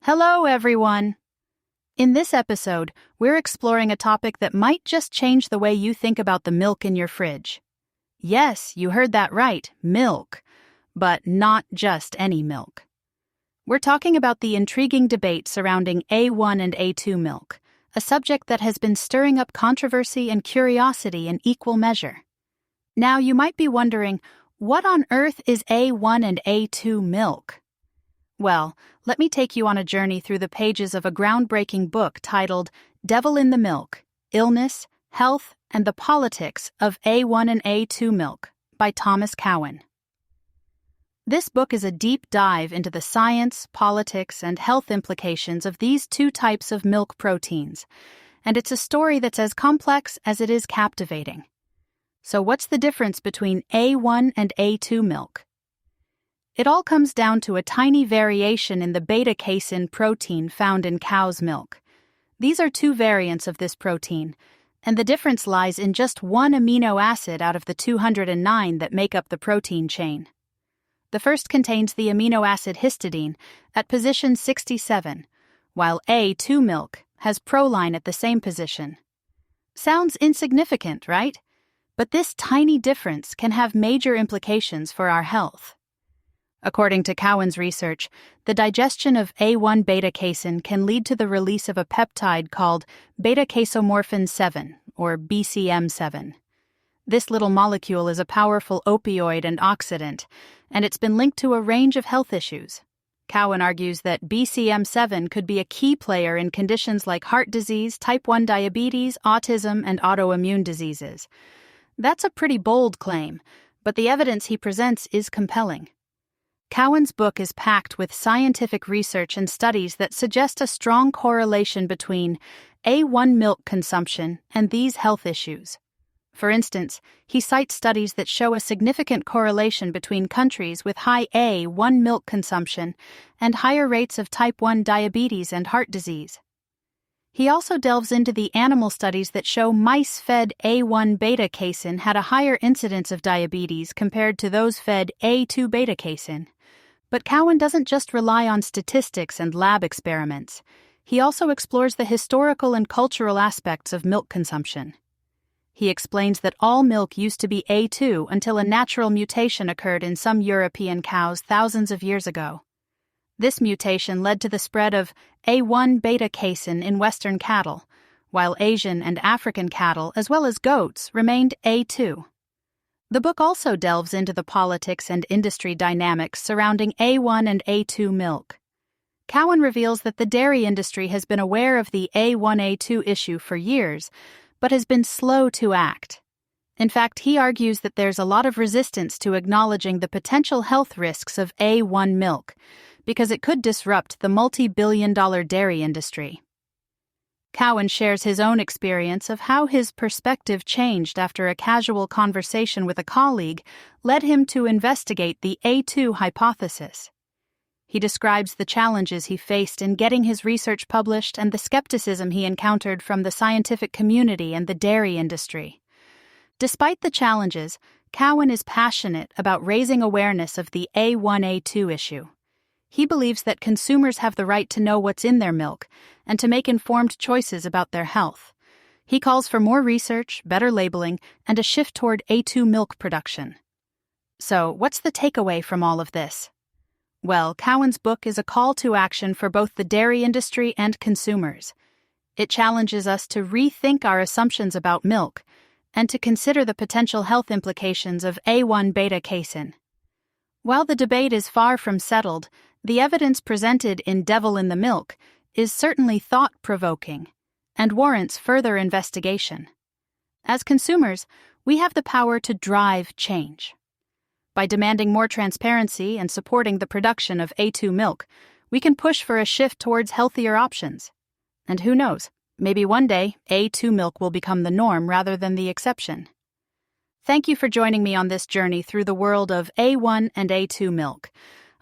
Hello, everyone! In this episode, we're exploring a topic that might just change the way you think about the milk in your fridge. Yes, you heard that right, milk. But not just any milk. We're talking about the intriguing debate surrounding A1 and A2 milk, a subject that has been stirring up controversy and curiosity in equal measure. Now, you might be wondering, what on earth is A1 and A2 milk? Well, let me take you on a journey through the pages of a groundbreaking book titled Devil in the Milk: Illness, Health, and the Politics of A1 and A2 Milk by Thomas Cowan. This book is a deep dive into the science, politics, and health implications of these two types of milk proteins, and it's a story that's as complex as it is captivating. So what's the difference between A1 and A2 milk? It all comes down to a tiny variation in the beta-casein protein found in cow's milk. These are two variants of this protein, and the difference lies in just one amino acid out of the 209 that make up the protein chain. The first contains the amino acid histidine at position 67, while A2 milk has proline at the same position. Sounds insignificant, right? But this tiny difference can have major implications for our health. According to Cowan's research, the digestion of A1 beta-casein can lead to the release of a peptide called beta-casomorphin 7, or BCM7. This little molecule is a powerful opioid and oxidant, and it's been linked to a range of health issues. Cowan argues that BCM7 could be a key player in conditions like heart disease, type 1 diabetes, autism, and autoimmune diseases. That's a pretty bold claim, but the evidence he presents is compelling. Cowan's book is packed with scientific research and studies that suggest a strong correlation between A1 milk consumption and these health issues. For instance, he cites studies that show a significant correlation between countries with high A1 milk consumption and higher rates of type 1 diabetes and heart disease. He also delves into the animal studies that show mice fed A1 beta-casein had a higher incidence of diabetes compared to those fed A2 beta-casein. But Cowan doesn't just rely on statistics and lab experiments. He also explores the historical and cultural aspects of milk consumption. He explains that all milk used to be A2 until a natural mutation occurred in some European cows thousands of years ago. This mutation led to the spread of A1 beta-casein in Western cattle, while Asian and African cattle, as well as goats, remained A2. The book also delves into the politics and industry dynamics surrounding A1 and A2 milk. Cowan reveals that the dairy industry has been aware of the A1-A2 issue for years, but has been slow to act. In fact, he argues that there's a lot of resistance to acknowledging the potential health risks of A1 milk, because it could disrupt the multi-billion-dollar dairy industry. Cowan shares his own experience of how his perspective changed after a casual conversation with a colleague led him to investigate the A2 hypothesis. He describes the challenges he faced in getting his research published and the skepticism he encountered from the scientific community and the dairy industry. Despite the challenges, Cowan is passionate about raising awareness of the A1-A2 issue. He believes that consumers have the right to know what's in their milk and to make informed choices about their health. He calls for more research, better labeling, and a shift toward A2 milk production. So, what's the takeaway from all of this? Well, Cowan's book is a call to action for both the dairy industry and consumers. It challenges us to rethink our assumptions about milk and to consider the potential health implications of A1 beta-casein. While the debate is far from settled, the evidence presented in Devil in the Milk is certainly thought-provoking and warrants further investigation. As consumers, we have the power to drive change. By demanding more transparency and supporting the production of A2 milk, we can push for a shift towards healthier options. And who knows, maybe one day A2 milk will become the norm rather than the exception. Thank you for joining me on this journey through the world of A1 and A2 milk.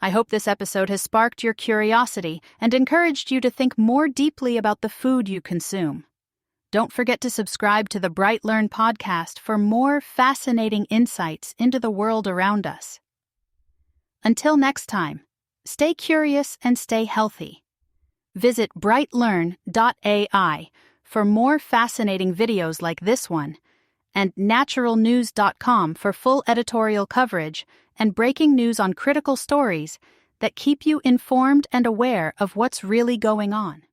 I hope this episode has sparked your curiosity and encouraged you to think more deeply about the food you consume. Don't forget to subscribe to the BrightLearn podcast for more fascinating insights into the world around us. Until next time, stay curious and stay healthy. Visit BrightLearn.ai for more fascinating videos like this one, and naturalnews.com for full editorial coverage and breaking news on critical stories that keep you informed and aware of what's really going on.